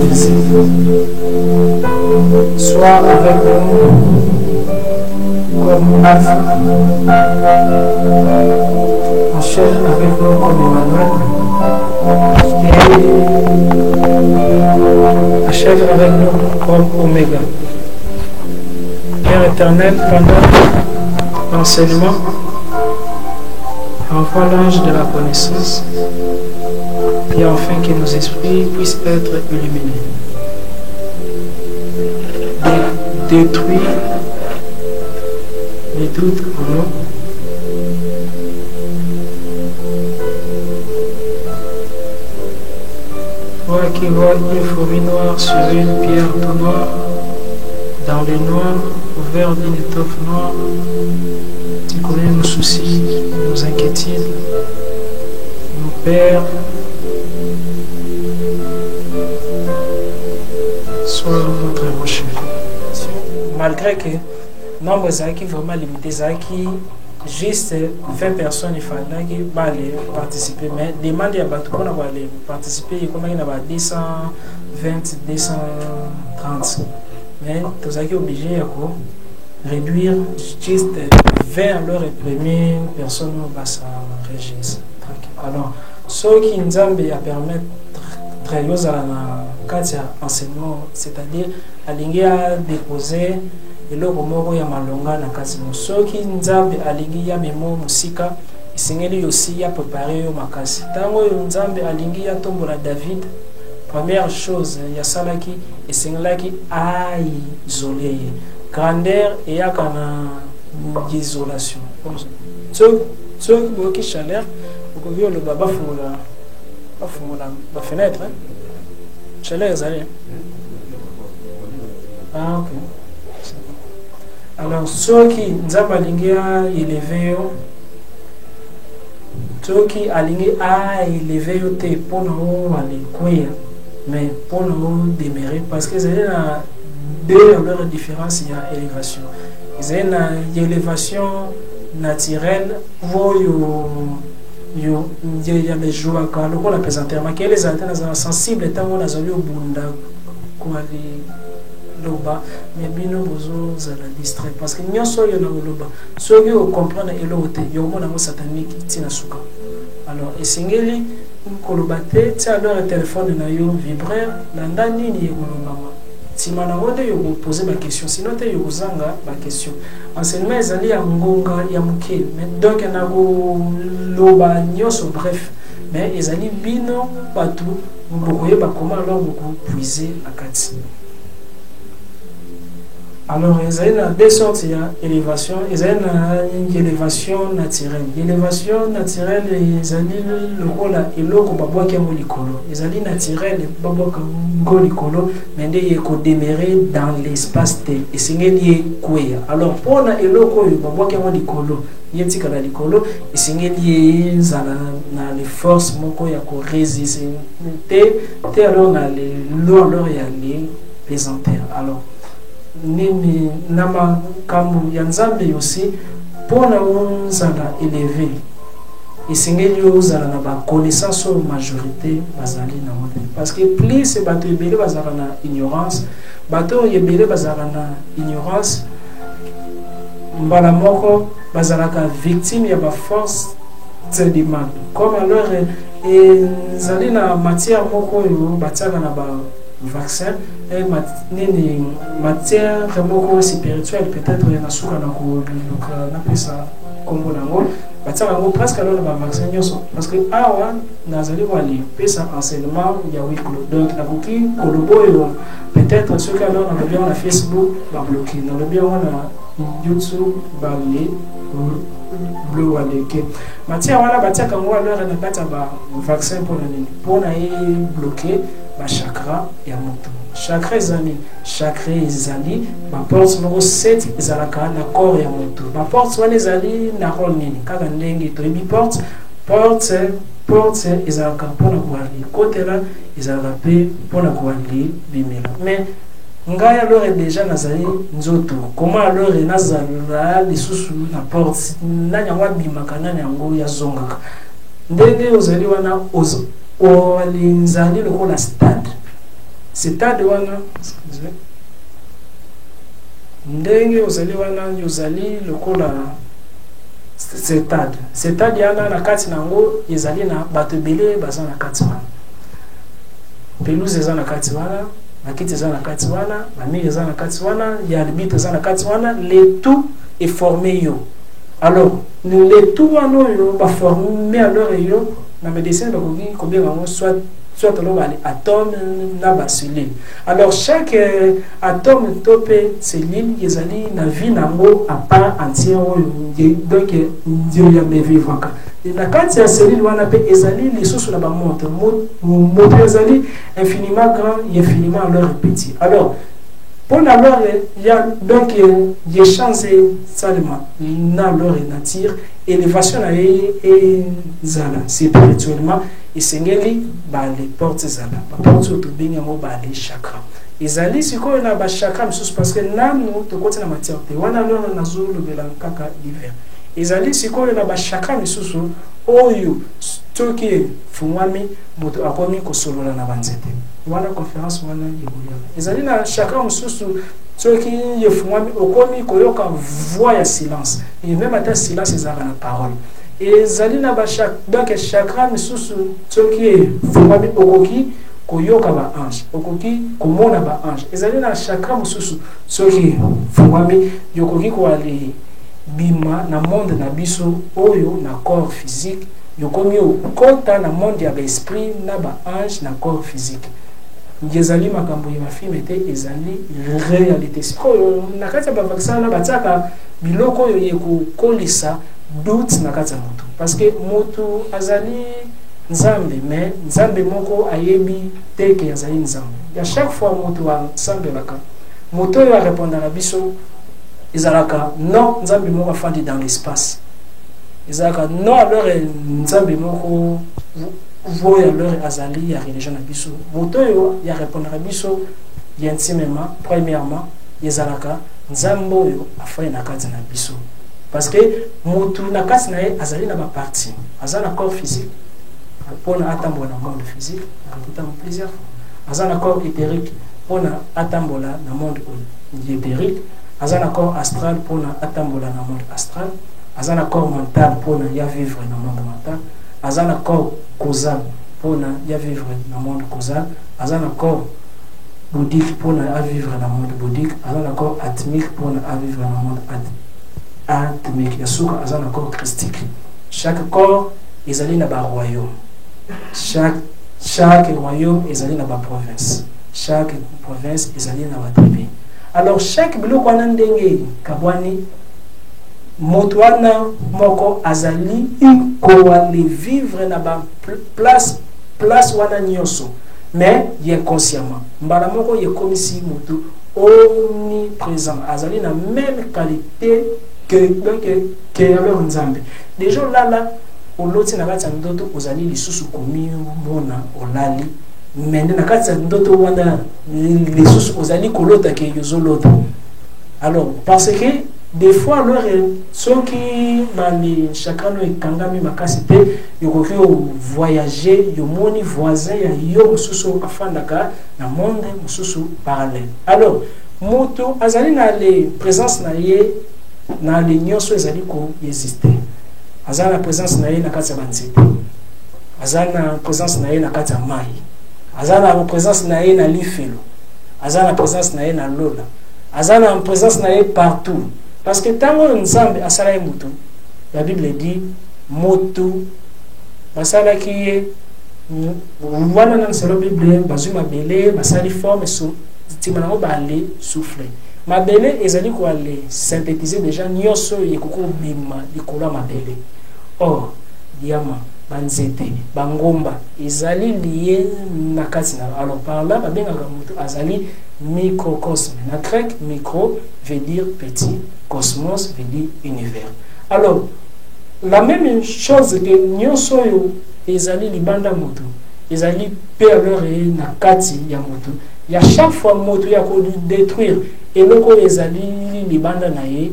physique. Sois avec nous comme Alpha, enchaîne avec nous comme Emmanuel, et achève avec nous comme Oméga. Père éternel, pendant l'enseignement, envoie l'ange de la connaissance, et enfin que nos esprits puissent être illuminés. Détruis les doutes en nous. Toi qui vois une fourmi noire sur une pierre tout noire, dans le noir, couvert d'une étoffe noire, tu connais nos soucis, nos inquiétudes, nos pères. Sois notre rocher. Malgré que nombre qui vraiment limité, qui juste 20 personnes il fallait qui aller participer, mais demande à battre pour aller participer, comme il y a 220, 230. Mais tous qui obligé à réduire juste 20 alors et première personne va se régir. Alors, ceux qui nous ont permettre très bien à enseignement, c'est-à-dire à déposer et le moko ya malonga na kazi soki nzambe alingi ya memo musika isengeli aussi ya préparer yo makasi tango nzambe alingi ya tombola David. Première chose ya salaki esengelaki ai isolé grandeur et ya kana isolation so boki chaleur ko vio le baba fumula ba fenêtre chaleur zali. Ah ok. Alors, ceux qui nzamba lingia élevé, ceux qui aligné à élever te pour nous aller courir, mais pour nous demeurer parce que c'est deux leurs différences il y a élévation. C'est une élévation naturelle où il y a les joies quand on la présente. Mais les antennes sont sensibles tant on a zoli au bunda quoi loba mais bino bozo za la distrait parce que nyo so yo na loba so yo comprendre elote yo mona mo satanique tina suka alors esengeli kolobate ti alors le téléphone na yo vibrer na ndani ni kolomba tima na wode yo poser ma question sinon te yo zanga ba question enseignement ezali ya ngonga ya mukeli mais donc na go loba nyoso bref mais ezali bino batu mbokoye ba comment alors beaucoup puiser akati. Alors, il y a deux sortes d'élévation. Il y a une élévation naturelle. L'élévation naturelle, il y a le rôle et l'eau qui est molicolo. Il y a naturel, mais il y a demeurer dans l'espace T. Et c'est lié quoi. Alors, pour l'eau qui est molicolo, il y a des licolo, et c'est lié dans les forces qui résister. Alors, l'eau, il y a les pesanteur. Alors, nini nama kamu ya nzambe aussi pona onzala élevé esengeli ozala na ba connaissance majorité bazali na monde parce que plus bato ebele bazala na ignorance bato ebele bazala na ignorance mbala moko bazala ka victime ya ba force de demande comme alors ezali na matière moko yo bataka na ba vaccin et matière vraiment spirituelle peut-être na suka na ko na pesa kombo nango bataka presque alors ba vaccin nyoso parce que awa nazali wali pesa enseignement ya wiklo donc na koki kolobo peut-être ceux qui alors na bien na Facebook ba bloquer na bien na YouTube ba les bleu wale ke matière wana bataka ngo alors na bata ba vaccin pour na bloquer ba chakra ya moto chakra ezali ba porte numéro 7 ezalaka na corps ya moto ba porte wana ezali na rôle nini kaka ndenge to bi porte ezalaka pona kuali côté là ezalaka pe pona kuali bimela mais ngai alors déjà nazali nzoto comment alors nazala lisusu na porte nani yango bimaka nani yango ya zonga ndenge ozali wana olinzali lokola stade c'est-à-dire wana ndenge ozali wana yozali lokola c'est-à-dire yana na kati nango ezali na bato belé baza na kati wana pelouse eza na kati wana bakiti eza na kati wana bamire eza na kati wana ya arbitre eza na kati wana le tout est formé yo. Alors le tout wana yo ba formé alors yo na médecine bakoki combien bango soit les atomes na ba cellule. Alors chaque atome topé cellule ezali na vie nango à part entière donc ndio ya vivre ka na kati ya cellule wana pe ezali lisusu na ba montre montre ezali infiniment grand et infiniment alors petit. Alors pour alors il y a donc des chances seulement na leur nature élévation na et zala spirituellement et sengeli ba les portes zala ba portes to binga mo ba les chakra ezali siko na ba chakra msusu parce que nanu to côté na matière te wana lona na zulu bela kaka hiver ezali siko na ba chakra msusu oyo toki fumwami moto akomi ko solola na banzete wana conférence wana yibuya ezali na chakra msusu toki yefumwami okomi koyoka voix ya silence et même à silence ezala na parole ezali na ba donc chakra misusu toki fumwami okoki koyoka ba ange okoki komona ba ange ezali na chakra misusu toki fumwami yokoki ko ali bima na monde na biso oyo na corps physique yokomi okota na monde ya esprit na ba ange na corps physique ngezali makambo ya film ete ezali réalité sikoyo na kati ya ba vaccin na bataka biloko yo yekokolisa doute na kati ya moto parce que moto azali nzambe mais nzambe moko ayebi teke azali nzambe ya chaque fois moto wa nzambe laka moto yo répondre na biso ezalaka non nzambe moko afandi dans l'espace ezalaka non alors nzambe moko voya alors azali ya religion na biso moto yo ya répondre na biso intimement premièrement ezalaka nzambe yo afai na kati na biso parce que moto na kati na ye azali na ba partie azali na corps physique pona atambola na monde physique atambola plusieurs fois azali na corps éthérique pona atambola na monde éthérique azali na corps astral pona atambola na monde astral azali na corps mental pona ya vivre na monde mental azali na corps causal pona ya vivre na monde causal azali na corps bouddhique pona ya vivre na monde bouddhique azali na corps atmique pona ya vivre na monde atmique ya suka azali na corps christique chaque corps ezali na ba royaume chaque royaume ezali na ba province chaque province ezali na ba tribu. Alors chaque biloko wana ndenge kabwani moto wana moko azali ko aller vivre na ba place wana nyoso mais il consciemment mbala moko ye komisi moto omniprésent azali na même qualité que alors nzambe déjà là oloti na kati ya ndoto ozali lisusu komi mona olali mende na kati ya ndoto wana lisusu ozali kolota ke yozolota. Alors parce que des fois alors soki bali chakano ekangami makasi te yokoki voyager yomoni voisin ya yo mususu afandaka na monde mususu parallèle. Alors moto azali na les présence na ye na les nyonso ezali ko exister azali na présence na ye na kati ya banzete azali na présence na ye na kati ya mai azali na présence na ye na lifelo azali na présence na ye na lola azali na présence na ye partout parce que tango nzambe asala ye moto la Bible dit moto basalaki ye wana na nselo Bible bazwi mabele basali forme ntima nango baale souffle mabele ezali ko ale synthétiser déjà nyonso yekoko bima likolo mabele. Or diama banzete bangomba ezali lié na kati na. Alors par là babengaka moto azali microcosme na grec micro veut dire petit, cosmos veut dire univers. Alors la même chose que nyonso yo ezali libanda moto ezali pe alors na kati ya moto ya chaque fois moto ya ko détruire eloko ezali libanda na ye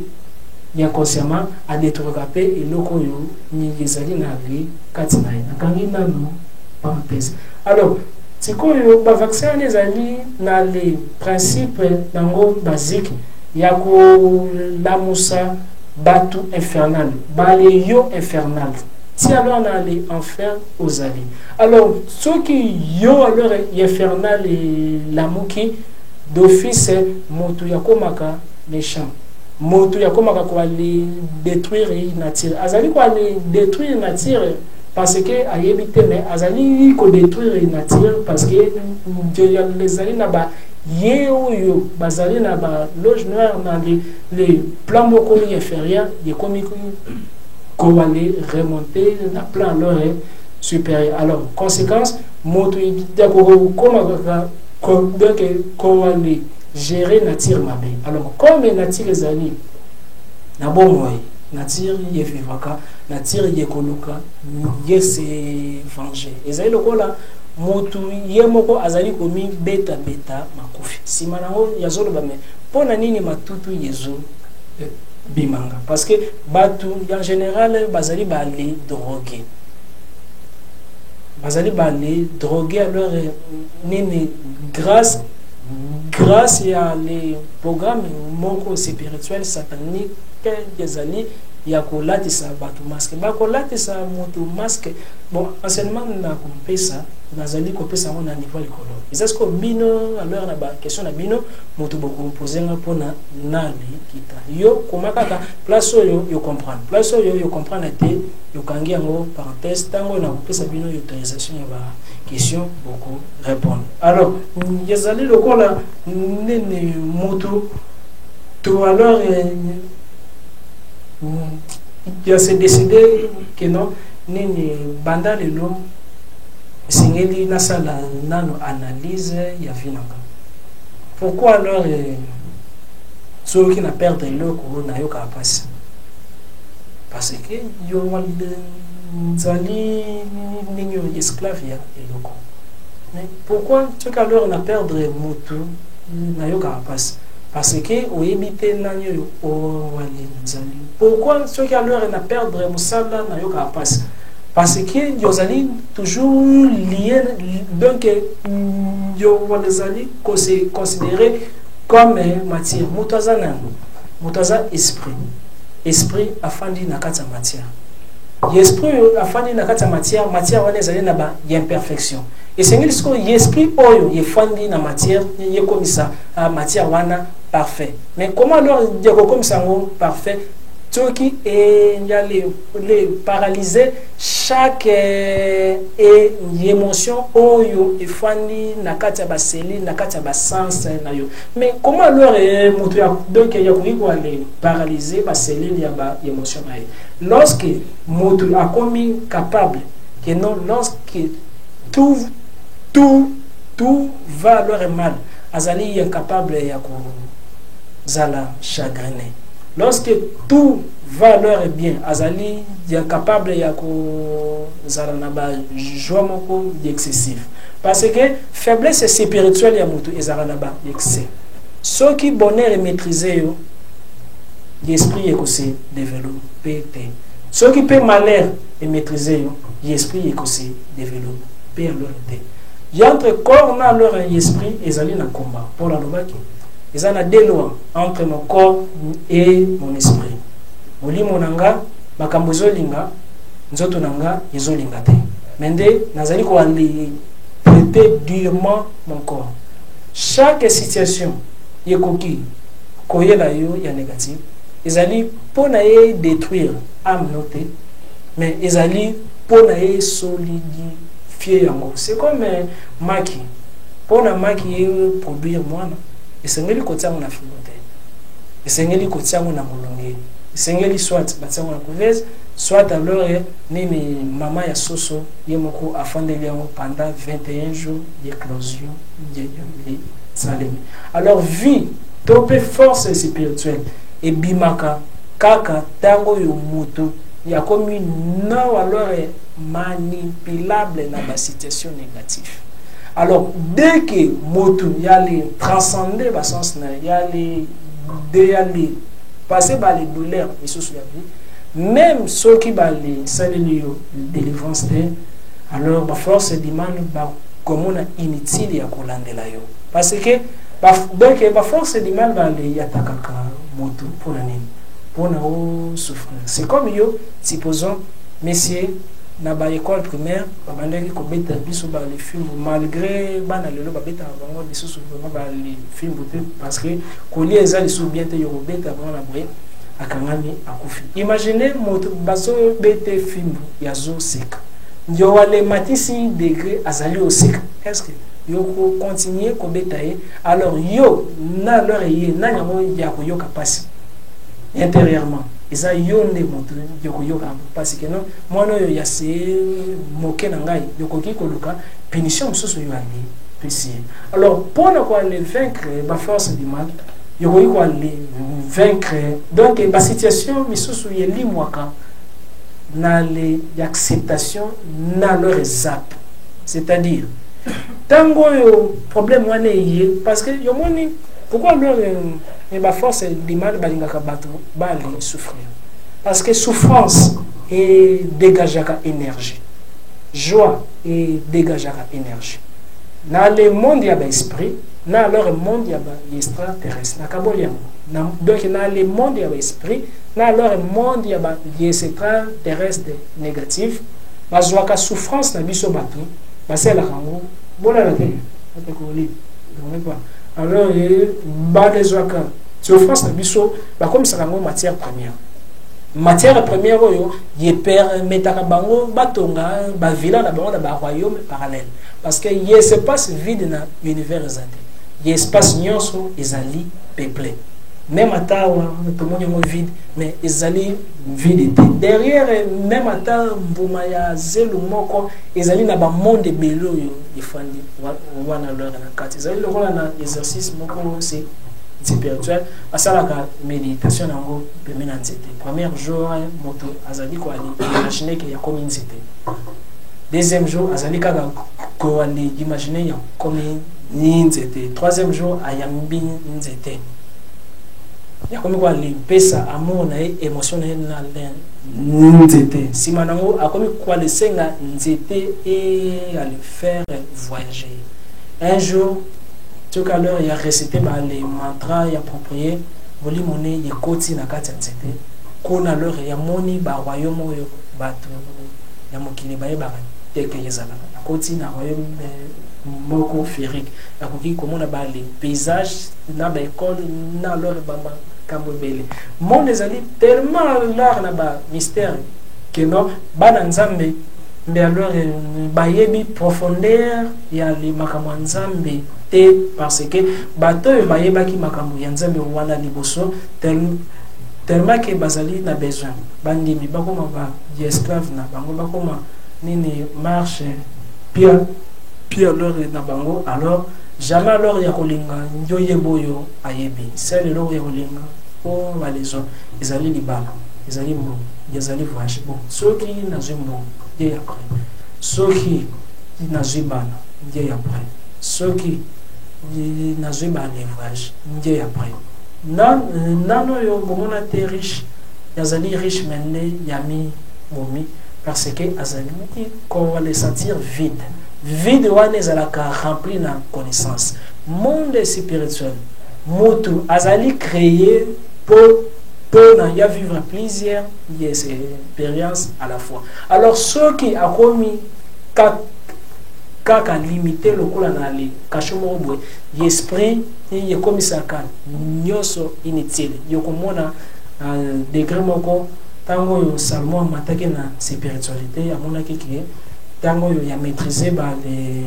ya consciemment a détruire pe eloko yo ni ezali na vie kati na ye nakangi nanu parenthèse. Alors c'est que ba vaccin les ali na les principes nango basique ya ko la musa batu infernal bale yo infernal si alors on a les enfers aux alliés alors ceux qui yo alors infernal et la muki d'office moto yakomaka méchant moto yakomaka ko aller détruire nature azali ko aller détruire nature parce que ayebite mais azali ko détruire nature parce que les alliés na ba ye oyo bazali na ba loge noire na les plans moko inférieur ye komi ko aller remonter na plan alors supérieur alors conséquence moto yakoko komaka donc ko aller gérer nature mabe alors comme nature ezali na bon moyen nature ye vivaka nature ye koluka ye se venger ezali lokola motu ye moko azali komi beta makufi sima nango yazoloba me pona nini matutu yezo bimanga parce que batu en général bazali bale droguer alors nini grâce à les programmes moko spirituels sataniques ezali ya kolatisa batu masque bakolatisa moto masque bon enseignement na kompesa nazali kopesa ngo na niveau likolo est-ce que bino alors na ba question na bino moto boko poser nga pona nali kita yo komakaka place yo comprendre place yo comprendre te yo kangi yango parenthèse tango na kopesa bino autorisation ya ba question beaucoup répondre alors yazali lokola nene moto to alors il s'est décidé que non nini banda lelo singeli nasala nano analyse ya vinanga pourquoi alors ceux qui n'a perdre le cours na yoka passe parce que yo zali ninyo esclave ya eloko mais pourquoi ceux qui alors na perdre motu na yoka passe parce que au éviter nanyo o wali nzali pourquoi ceux qui alors na perdre musala na yoka passe parce que yozali toujours lié donc yo walizali considéré comme matière mutaza esprit afandi na kata matière l'esprit afandi na kata matière wana ezali na ba imperfection et c'est ngeli siko esprit oyo yefandi na matière ye comme ça matière wana parfait mais comment alors diako comme ça parfait ceux qui les paralyser chaque émotion oyo efandi na kati ya baseli na kati ya basense na yo mais comment alors moto donc ya ko aller paralyser baseli ya ba émotion na yo lorsque moto a commis capable que non lorsque tout va alors mal azali incapable ya ko zala chagriné lorsque tout va leur bien azali incapable ya ko zala na ba joie moko excessif parce que faiblesse spirituelle ya mutu ezala na ba excès ceux qui bonheur est maîtrisé yo l'esprit est aussi développé ceux qui peut malheur est maîtrisé yo l'esprit est aussi développé alors y entre corps na leur esprit ezali na combat pour la lobaki ils ont des lois entre mon corps et mon esprit. Molimo nanga makambo zolinga nzoto nanga ezolinga te. Mende nazali ko ali traiter durement mon corps. Chaque situation yekoki koyela yo ya négatif, ezali pona ye détruire âme noté, mais ezali pona ye solidifier yango. C'est comme maki. Pona maki produire mwana esengeli kotiango na fimote esengeli kotiango na molonge esengeli soit batiango na couveuse soit alors nini mama ya soso yemoko afandeli yango pendant 21 jours d'éclosion de salemi alors vie topé force spirituelle et bimaka kaka tango yo moto ya komi non alors manipulable na ba situation négative. Alors, dès que motu yali transcender le sens yali passer par les douleurs même ceux qui bali salélio délivrance alors la force demande ba comme on a inutile ya kolandela yo parce que donc ba force du mal va les attaquer moto pour la nini pour na souffrir c'est comme yo supposons messieurs na ba école primaire ba bandaki ko beta biso ba les films malgré bana lelo ba beta bango biso vraiment ba les films parce que ko li eza les sous bien te yo beta bango na boye akangani akufi imaginez moto baso bete film ya zo sek ndio wale matisi degré azali au sek est-ce que yo ko continuer ko betaye alors yo na leur yé na yango ya ko yo kapasi intérieurement eza yo nde moto yo ko yo parce que non moi no yo ya se moke na ngai yo ko ki ko luka punition mususu yo ali pesi alors pour ne quoi les vaincre ba force du mal yo ko ko ali vaincre donc ba situation mususu ye limwaka na les acceptation na leur zap c'est-à-dire tango yo problème wana yé parce que yo moni pourquoi leur ba force du mal balingaka bato bali souffrir parce que souffrance et dégageaka énergie joie et dégageaka énergie na le monde ya ba esprit na leur monde ya ba extraterrestre na kaboli na donc na le monde ya ba esprit na leur monde ya ba extraterrestre négatif bazwaka souffrance na biso bato basela kango bona la télé atakoli donc pas alors ba deswaka souffrance na biso ba comme ça kango matière première oyo ye permetaka bango batonga ba villa na bango na ba royaume parallèle parce que y espace vide na univers ezate y espace nyonso ezali peuplé même ata tout le monde vide mais ezali vide derrière même ata mbuma ya zelu moko ezali na ba monde belo yo ifandi wana lora na kati ezali lokola na exercice moko c'est spirituel asalaka méditation nango pemena nzete premier jour moto azali ko ali imaginer que ya comme nzete deuxième jour azali kaka ko ali imaginer ya comme nzete troisième jour ayambi nzete ya comme quoi ali pesa amour na émotion na nzete sima nango akomi kwa le senga nzete et à le faire voyager un jour tout à l'heure il y a récité les mantras il y a approprié voli monnaie il koti na kati nzete kona leur il y a moni ba royaume yo bato ya mokili ba yeba teke yezala koti na royaume moko férique akoki komona ba les paysages na ba école na leur bamba kambo bele monde ezali tellement l'art na ba mystère que non bana nzambe mais alors bayebi profondeur ya les makambo nzambe te parce que bato bayeba ki makambo ya nzambe wana liboso tellement que bazali na besoin bandimi bakoma ba esclave na bango bakoma nini marche pia leur na bango alors jamais alors ya kolinga ndoye boyo ayebi c'est le leur ya kolinga pour balezo ezali libala ezali mo ezali voyage bon soki na zimbo dia après soki na zibana dia après soki na zimba les voyages dia après non yo bomona te riche yazali riche mende yami momi parce que azali qu'on va les sentir vide wana ezalaka rempli na connaissance monde spirituel moto azali créé pour y vivre plusieurs expériences à la fois alors ceux qui a commis kaka limité le kola na ali kashomo boy esprit y comme ça kan nyoso inutile yokomona degré moko tango yo Salomon matake na spiritualité amona kiki tango yo ya maîtriser ba les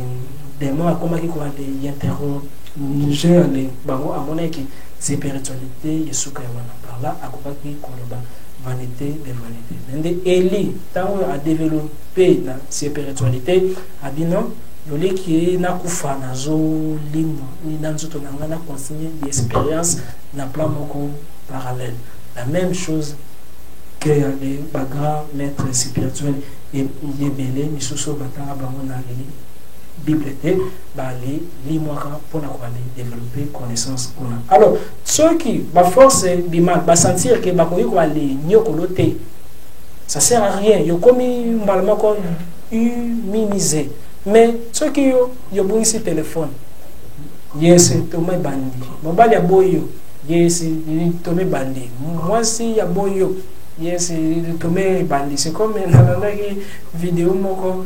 démons comme ki ko les interroger les bango amona ki spiritualité yesuka wana par là akobaki koloba vanité de vanité nde Eli tango a développé la spiritualité abino yole qui na kufa na zo limo ni nanzoto nanga na continuer l'expérience na plan moko parallèle la même chose que les grands maîtres spirituels et yebele misuso batanga bango na Bible te bali limwaka pona ko aller développer connaissance kuna alors ceux qui ba force bima ba sentir que ba ko aller nyokolote ça sert à rien yo komi mbalma ko humiliser mais ceux qui yo bungisi téléphone yes tomé bandi mobali ya boyo yes tomé bandi mwasi ya boyo yes tomé bandi. C'est comme dans une vidéo moko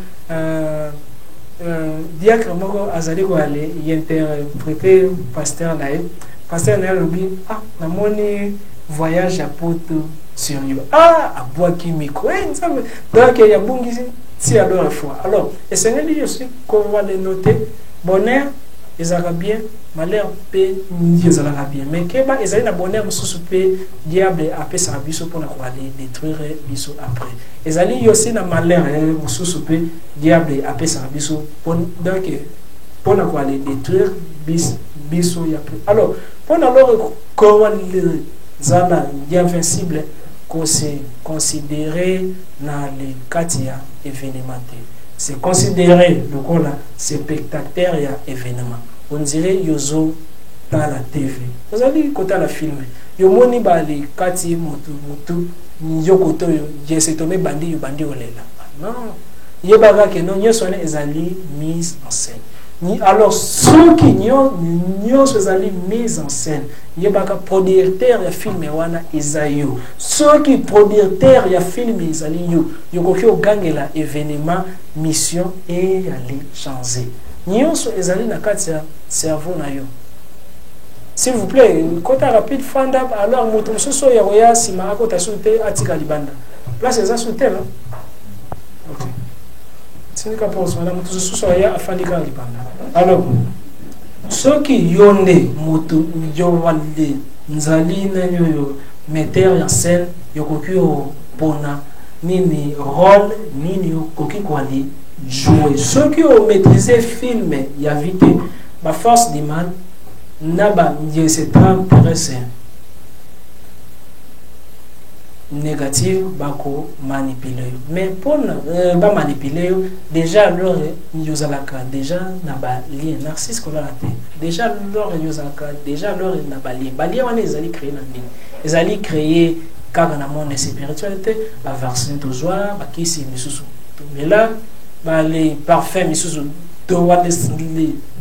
diacre moko azali ko aller interpréter pasteur nae lobi ah namoni voyage à poto sur yo ah abwaki micro donc il y a bungisi si alors une fois. Alors, et c'est lui aussi qu'on va les noter. Bonheur, ils ont bien, malheur, paix, ils ont bien. Mais qu'ils ont un bonheur, diable a fait sa biso pour aller détruire biso après. Ils ont aussi un malheur, diable a fait sa biso pour aller détruire biso après. Alors, pour alors comment les âmes invincibles qu'on s'est considéré dans les quartiers événementiels. C'est considéré le coup là, c'est spectateur et événement. On dirait yozo dans la TV. Vous allez côté la film. Yo moni ba les quartiers mutu yo koto yo c'est tomé bandi olela. Non. Yebaga que non yo sonné ezali mise en scène. Alors ceux qui n'y sont allés mis en scène, il y a pas producteur ya film wana Isaïo. Ceux qui producteur ya film Isaïo, yo kokyo gangela événement mission et aller changer. N'y sont allés na katia cerveau na yo. S'il vous plaît, quand rapide fanda alors moto soso ya roya sima ko ta souté atika libanda. Place ça souté là. OK. Alors, ceux qui yonde moto yowande nzali na yo metteur en scène yokokyo pona nini rôle nini yokoki kwali jouer. Ceux qui ont maîtrisé film ya vite ba force du mal naba c'est intéressant négatif bako manipuler mais pour ba manipuler déjà leur yozalaka déjà na ba lien narcisse ko la té déjà leur yozalaka déjà leur na ba lien wana ezali créer na ndini ezali créer kaka na monde spiritualité ba version toujours ba kisi misusu mais là ba les parfaits misusu to wana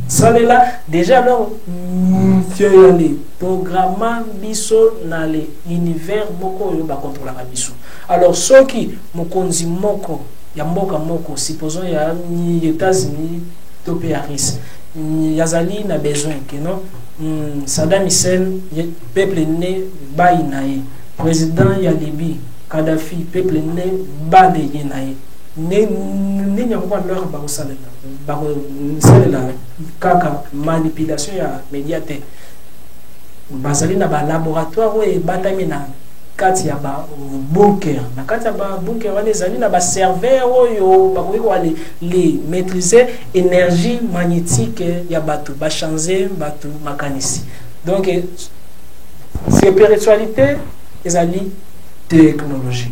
ça là déjà leur les programme biso na les univers moko yo ba contrôler la biso. Alors ceux qui mokonzi moko ya mboka moko supposons ya États-Unis to Paris yazali na besoin que non Saddam Hussein peuple né bainae président ya Libye Kadhafi peuple né ba de nae ne nyakwa leur ba salela kaka manipulation ya médiateur bazali na ba laboratoire et batami na kati ya ba bunker na kati ya ba bunker wana ezali na ba serveur oyo bakoki ko les maîtriser énergie magnétique ya batu ba changer batu makanisi. Donc spiritualité ezali technologie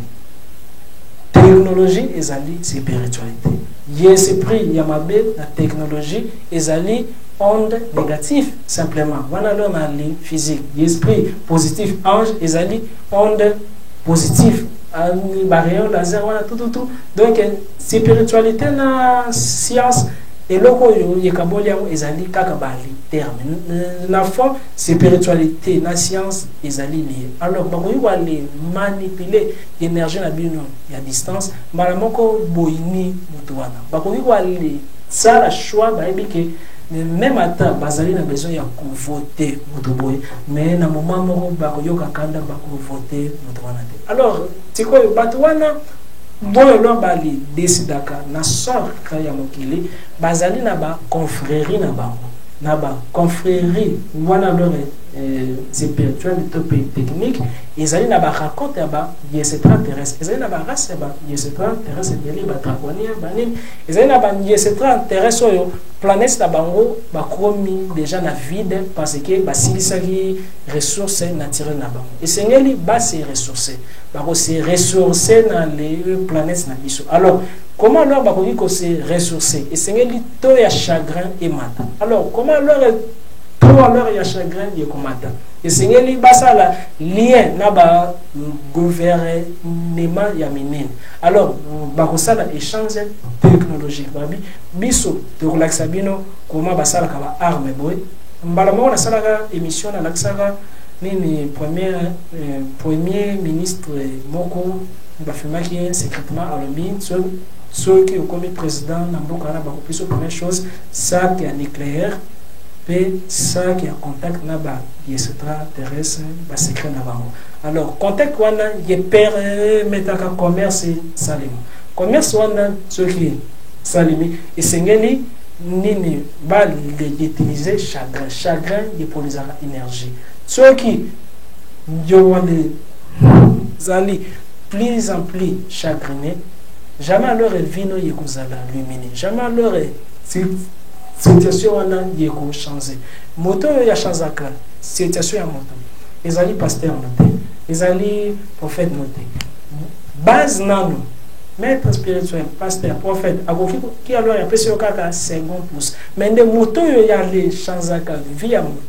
ezali spiritualité yes esprit yamabe la technologie ezali onde négative simplement voilà là dans les physique esprit positif ange ezali onde positive barrière laser voilà tout donc spiritualité na science et loko yo yekaboli yango ezali kaka bali terme na fond spiritualité na science ezali lié. Alors bakoyi ko aller manipuler énergie na bino ya distance mbala moko boyini mutu wana bakoyi ko aller ça la choix ba ebike même ata bazali na besoin ya voter mutu boy mais na moment moko bakoyo kakanda bako voter mutu wana te. Alors tiko batu wana boyo lo bali desidaka na sort ya mokili bazali na ba confrérie na ba confrérie wana lo spirituel topé technique ezali na ba raconte ya ba extraterrestre ezali na ba race ya ba extraterrestre beli ba draconia banini ezali na ba extraterrestre oyo planète na bango ba komi déjà na vide parce que ba silisaki ressources naturelles na bango esengeli ba se ressourcer ba ko se ressourcer dans les planètes na biso. Alors comment alors ba ko se ressourcer esengeli to ya chagrin et mata. Alors comment alors to alors ya chagrin et komata esengeli basala lien na ba gouvernement ya minene. Alors bakosala échange technologique babi biso de relaxa bino comment basala ka ba arme boy mbala mo na sala émission na laksaka nini premier ministre moko bafimaki secrètement alobi ceux qui ont commis président na mboka na bakopiso première chose ça qui est nucléaire et ça qui a contact na ba extraterrestre ba secret na bango. Alors contact wana ye permetaka commerce salimi commerce wana ceux qui salimi esengeli nini ba utiliser chagrin de polizaka énergie ceux qui yowande zali plus en plus chagriné jamais leur vino yekozala luminé jamais leur situation wana yeko changer moto ya changaka situation ya moto ezali pasteur noté ezali prophète noté base nano maître spirituel pasteur prophète akoki ki alors ya pesi okaka second pouce mais nde moto ya le changaka via moto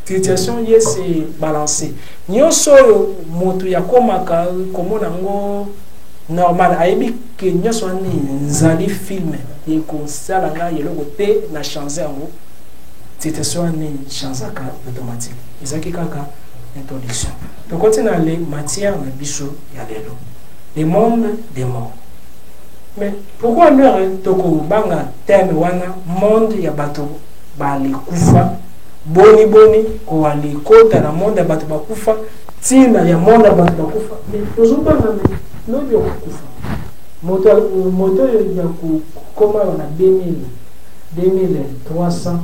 situation ye se balancer nyonso moto ya komaka komona ngo normal aibi que nyonso ani nzali film yeko sala nga yeloko te na changer ngo situation ani changaka automatique ezaki kaka introduction to continue les matières na biso ya lelo le monde des morts mais pourquoi leur toko banga terme wana monde ya bato bali kufa boni ko ali kota na monde ya bato bakufa tina ya monde ya bato bakufa mais tozoba na no yo kufa moto ya ku koma na 2300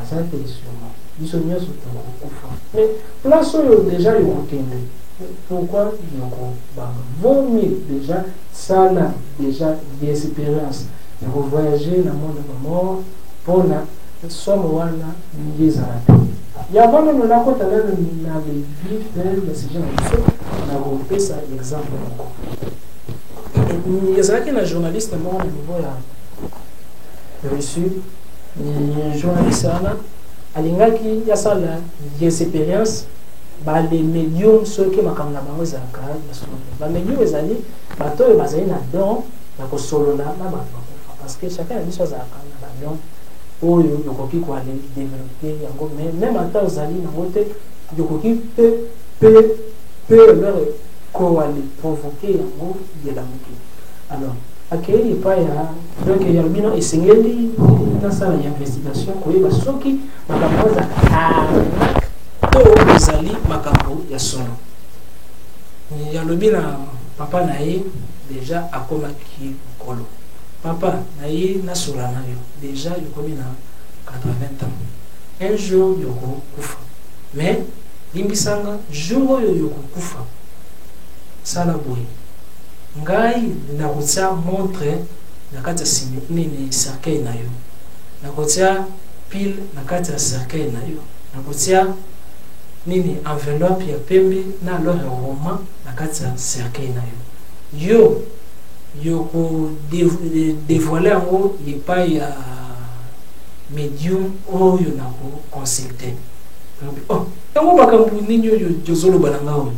asante sûrement biso nyoso to kufa mais place yo déjà yo kokende pourquoi yoko banga vaut mieux déjà ça là déjà des expériences de voyager dans le monde de mort pour la somme wana ngizara ya bana na kota na le vif de ces gens na ko pesa exemple moko yazaki na journaliste moko au niveau ya reçu ni journaliste ana alingaki ya sala des expériences ba les médiums ceux qui makamna bango za ka ba médiums ezali bato bazali na don na ko solola na bato parce que chacun a dit chose à na don oyo yokoki ko aller développer yango mais même ata ozali na wote yokoki pe leur ko aller provoquer yango de la moto alors akeli pa ya donc ya bino esengeli na sala ya investigation ko yeba soki makambo za to ezali makambo ya solo ya lobina papa na ye déjà akomaki kolo papa na ye na sola na yo déjà yokomi na 80 ans un jour yoko kufa mais limbisanga jour oyo yoko kufa sala boye ngai na kotia montre na kati ya simi nini cercueil na yo na kotia pile na kati ya cercueil na yo na kotia nini enveloppe ya pembe na alors roman na kati ya cercueil na yo yoko dévoiler ngo yepai ya medium oyo na ko consulter oh tango bakambu ninyo yo jozolo balanga o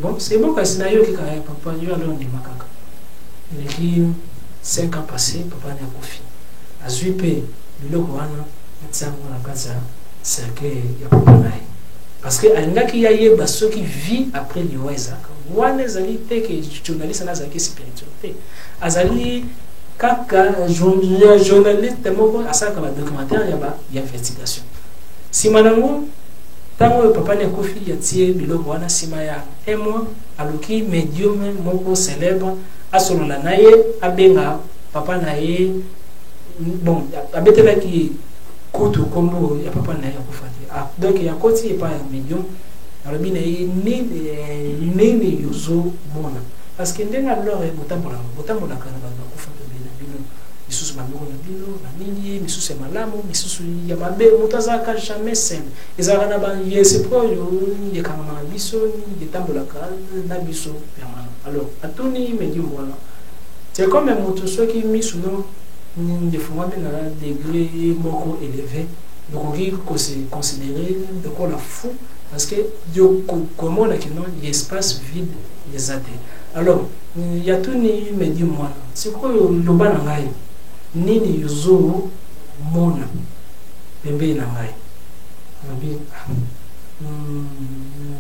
bon c'est bon parce na yo kika ya papa yo alors ni makaka neki 5 ans passés papa na kofi azui pe biloko wana tsango na kati ya cercueil ya papa na ye parce que alingaki ya yeba soki vit après liwezaka wana ezali te ke journaliste na zaki spiritualité azali kaka journaliste moko asaka ba documentaire ya investigation simanango tango papa ne kofi ya tie biloko wana sima ya un mois aluki medium moko célèbre asolola na ye abenga papa na ye bon abetela ki kutu kombo ya papa na ye akufati donc ya koti pa ya medium alors bina ni yozo mona parce que ndenga lore botambola kana ba kufa bino misusu bandoko na bino na nini misusu malamu misusu ya mabe mutazaka jamais sem ezaka na ba yese pro yo ye kama biso ni yetambola kana na biso permanent alors atuni medium wala c'est comme un moto soki misuno ni de fuma na degré moko élevé donc on se considérer de quoi la fou parce que yo comment là que non l'espace vide les athées. Alors il y a tout ni me dit moi c'est quoi le bas na ngai nini yuzo mona pembe na ngai nabi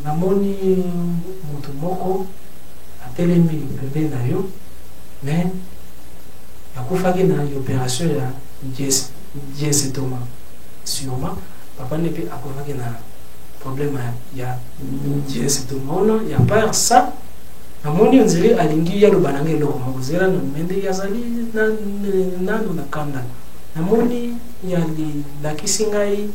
namoni mutu moko atelemi pembe na yo mais yakufaki na opération ya Jesse Thomas sûrement papa ne peut akufaki na problème ya Jesse Thomas il y a pas ça namoni onzeli alingi ya lobananga eloko mokuzela na mende yazali na kanda namoni ya li lakisi ngai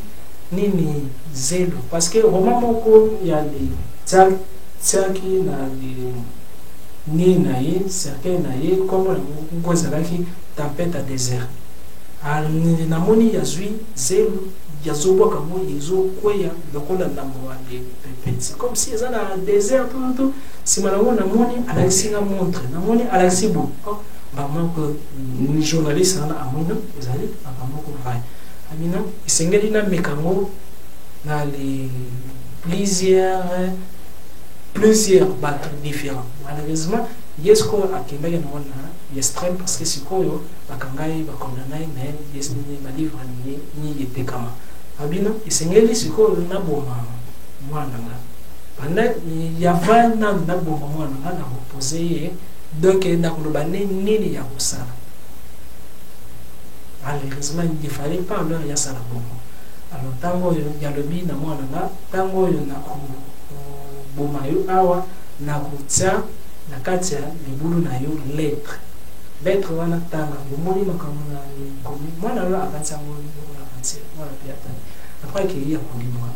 nini zelo parce que roman moko ya li tsaki na li ni na ye certain na ye comme na ngozalaki tempête à désert namoni yazwi zelo yazoboka mo yezo kweya lokola na mwa de pepet c'est comme si eza na désert tout sima nango namoni alakisi nga montre namoni alakisi bo vraiment que ni journaliste ana amona ezali vraiment ko vai amina isengeli na mekango na les plusieurs bateaux différents malheureusement yesko akembaki na wana extrême parce que sikoyo bakangai bakondamnai mais yesni ba livre ni yetekama abina isengeli sikoyo na boma mwana nga pendant yava na boma mwana nga na reposer donc na koloba nini ya kosala malheureusement il fallait pas leur ya sala boma alors tango ya lobi na mwana nga tango yo na boma yo awa na kutsa na kati ya libulu na yo lettre wana tanga yomoni makambo na komi mwana lo akansa ngo na kanse wala pia tanga après que ya kulimwa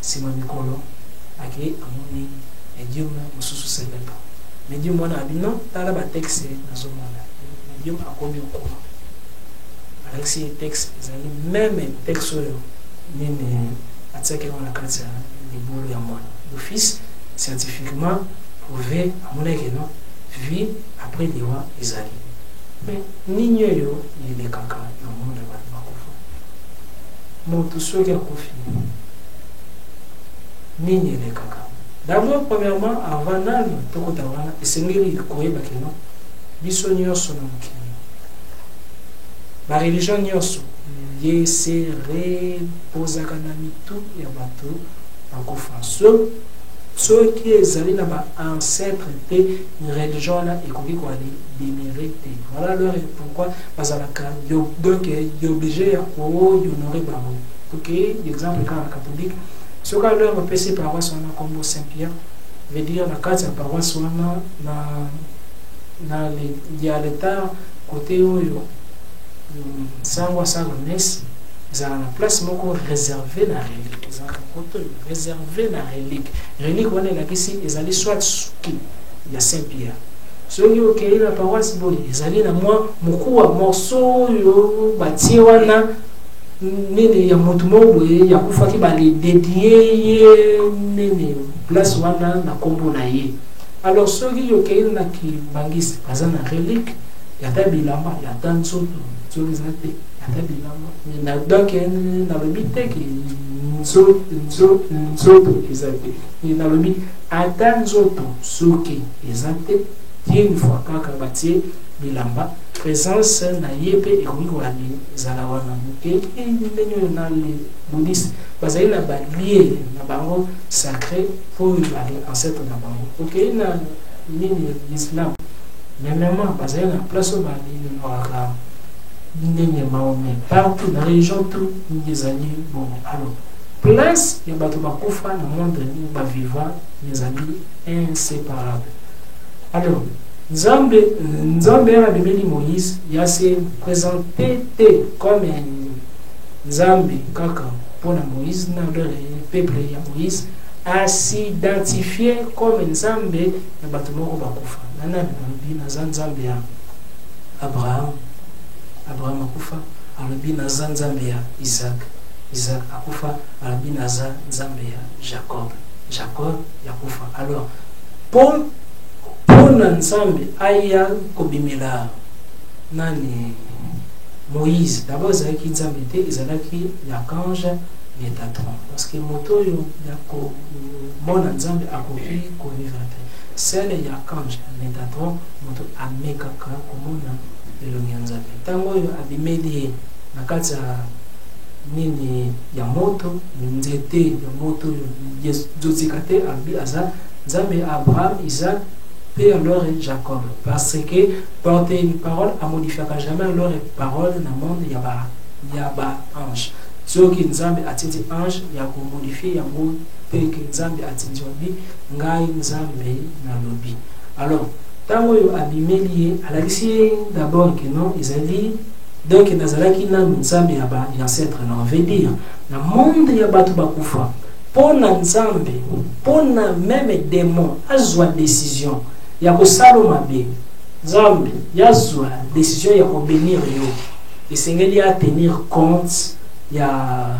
sima mikolo ake amoni medium mususu seleba medium wana abino tala ba texte na zomona medium akomi okoma alexi texte ezali même texte yo nini atseke wana kati ya libulu ya mwana d'office scientifiquement prouvé à mon avis non vie après les rois ezali mais ninyo yo il est kaka na monde ba makofa moto soki akofi ninyo le kaka d'abord premièrement avant nani tokota wana esengeli koyeba kino biso nyonso na mokili ba religion nyonso ye se reposaka na mitu ya bato bakofa ceux qui ezali na ba ancêtre te religion na ekoki ko ali démérité voilà leur pourquoi bazalaka donc obligé ya ko honorer bango ok exemple quand la catholique ce que leur PC paroisse wana comme Saint-Pierre veut dire la carte ya paroisse wana na il y a l'état côté oyo sangwa sangwa messe za na place moko réservé na relique za côté réservé na relique wana la kisi ezali soit suki ya Saint-Pierre soki okei na paroisse boli ezali na mwa mukuwa morceau yo batie wana nini ya mutu moko ya kufaki bali dédié nini place wana na kombo na ye alors soki okei na ki bangisi baza na relique ya tabilamba ya tanzo zolizate na donc na lobite ki nzoto ezate na lobi ata nzoto soki ezate une fois kaka batie bilamba présence na yepe ekoki wali zala wana ke ndenyo na le bouddhiste bazali na balie na bango sacré pour les ancêtres na bango ok na nini islam même bazali na place bali noaka nini maome partout dans la région tout les amis bon alors place ya bato bakufa na monde ba vivant les amis inséparables alors Nzambe a bimeli Moïse ya se présenté comme Nzambe kaka pour Moïse na le peuple ya Moïse a s'identifier comme Nzambe na bato moko bakufa nana bi na Nzambe ya Abraham akufa alobi na Nzambe ya Isaac akufa alobi na Nzambe ya Jacob yakufa alors pour na Nzambe aya kobimela nani Moïse d'abord ezalaki nzambe te ezalaki l'archange Métatron parce que moto oyo ya komona nzambe akoki kovivre te sele ya archange Métatron moto amekaka komona elongi ya nzambe ntango oyo abimeli ye na kati ya nini ya moto nzete ya moto oyo zotika te aza nzambe Abraham Isaac et alors Jacob parce que porter une parole a modifié jamais alors parole dans le monde yaba ange so ki nzambe atindi ange ya ko modifier ya mo pe ki nzambe atindi obi ngai nzambe na lobi alors tango yo abimeli alakisi d'abord que non ezali donc nazalaki na nzambe ya ancêtre na veut dire na monde ya batu bakufa pona nzambe pona même démon azwa décision ya kosala mabe nzambe yazwa décision ya kobénir yo esengeli a tenir compte ya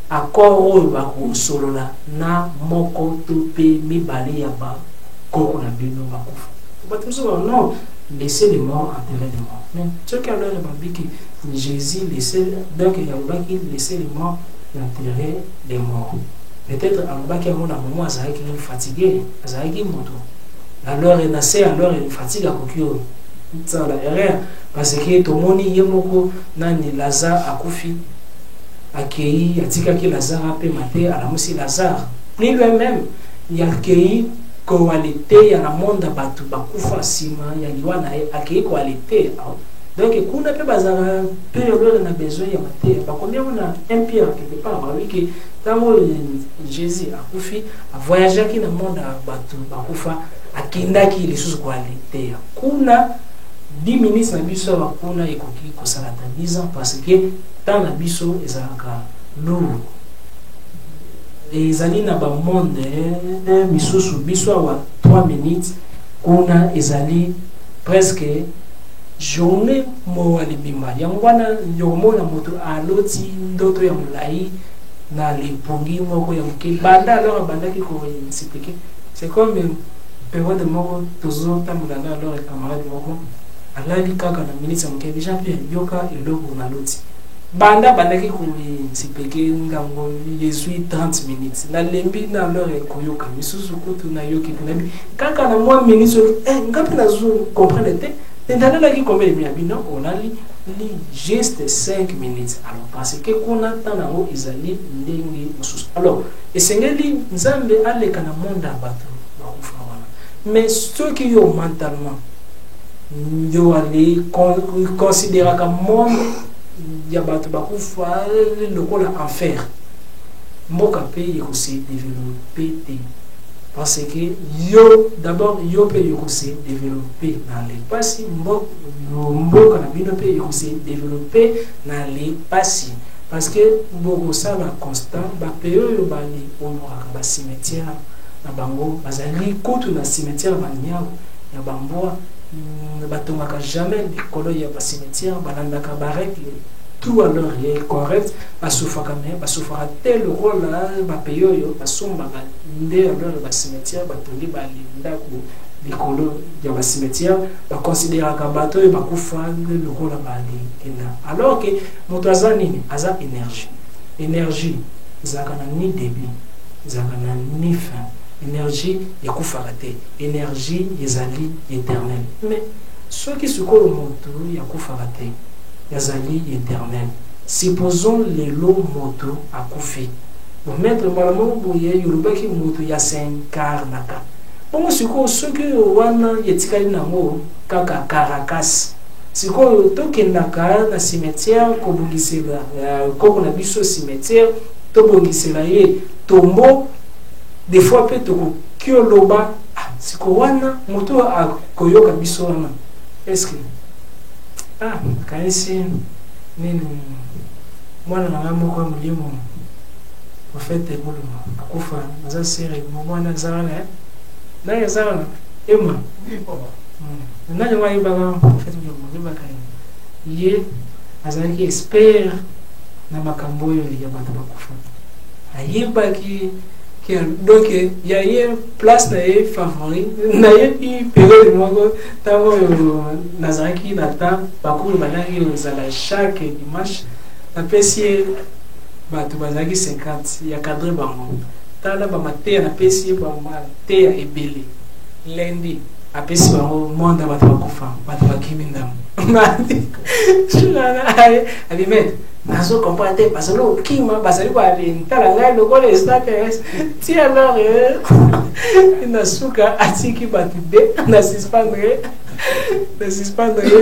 accord oyo bakosolola na moko to pe mibale ya bakoko na bino bakufa bato mosusu non laissez les morts enterrer les morts mais ceux qui alors babiki Jésus laissez donc il y a babaki laissez les morts enterrer les morts peut-être alobaki yango na moment azalaki fatigué azalaki moto alors il nasait alors il fatigue à kokio ça la erreur parce que tomoni yemoko nani Lazare akufi akei atikaki Lazare ape mate alamusi Lazare ni lui-même il akei qualité ya na monde batu bakufa sima ya liwana akei qualité donc kuna pe bazara pe alors na besoin ya mate ba combien on a un pierre quelque part oui que tango Jésus akufi a voyager ki na monde batu bakufa akindaki lisusu qualité kuna 10 minutes na biso bakuna ekoki kosala ta 10 ans parce que tant na biso ezalaka lourd ezali na ba monde misusu biso wa 3 minutes kuna ezali presque journée mo alibima yango wana yomona moto aloti ndoto ya mulai na lipongi moko ya mke banda alors bandaki ko expliquer c'est comme période moko toujours tamulanga alors camarade moko alali kaka na minutes ya mke déjà pe yoka eloko na loti banda bandaki ko expliquer ngango yesui 30 minutes na lembi na alors koyoka misusu kutu na yoki na kaka na moi minutes ngapi na zo comprendre te dans la qui combien de minutes on a li juste 5 minutes alors parce que qu'on attend na ho izali ndenge mususu alors esengeli nzambe aleka na monde abatu bakufa wana mais ceux qui ont mentalement yo aller considérer comme monde ya batu bakufa le kola enfer mboka pe yeko se développer parce que yo d'abord yo pe yo se développer dans les passi mboka na bino pe yo se développer dans les passi parce que beaucoup ça va constant ba pe yo bali onora ba cimetière na bango bazali kutu na cimetière banyao ya bamboa batongaka jamais likolo ya ba cimetière balandaka ba règle tout alors est correct basufaka mais basufaka tel rôle là ba peyo yo basombaka nde alors ba cimetière batongi ba ndako likolo ya ba cimetière ba considérer ka bato e bakufa le rôle ba likena alors que moto azani aza énergie zakana ni début zakana ni fin énergie ya kufaka te énergie ezali éternelle mais ceux qui se collent moto ya kufaka te yazali éternel. Supposons les lots moto à Koufi. Pour mettre malamon bouye yoruba ki moto ya s'incarnaka. Bon siko ceux wana yetikali nango kaka Caracas. Siko to kendaka na cimetière ko bungisela ko na biso cimetière to bungisela ye tombo des fois pe to kioloba siko wana moto a koyoka biso wana. Est-ce que kaisi nini mwana na ngamo kwa mlimo ofete bulu akufa za siri mwana zana na ya zana ema nani wa ibaga ofete bulu ibaga ye azaki espère na makambo yo ya bantu bakufa ayibaki Donc il y a une place favori, il y a une période où Nazaraki n'attend pas pour le management chaque dimanche. Après si tu vas 50, il y a cadre bango. T'as là ba matin après si ba matin est belé. Lundi après si bango monde va te kufa, va te kimindam. Je vais nazo comprendre parce que lo kima basali kwa lintala ngai lokole status ti alors inasuka atiki batide na suspendre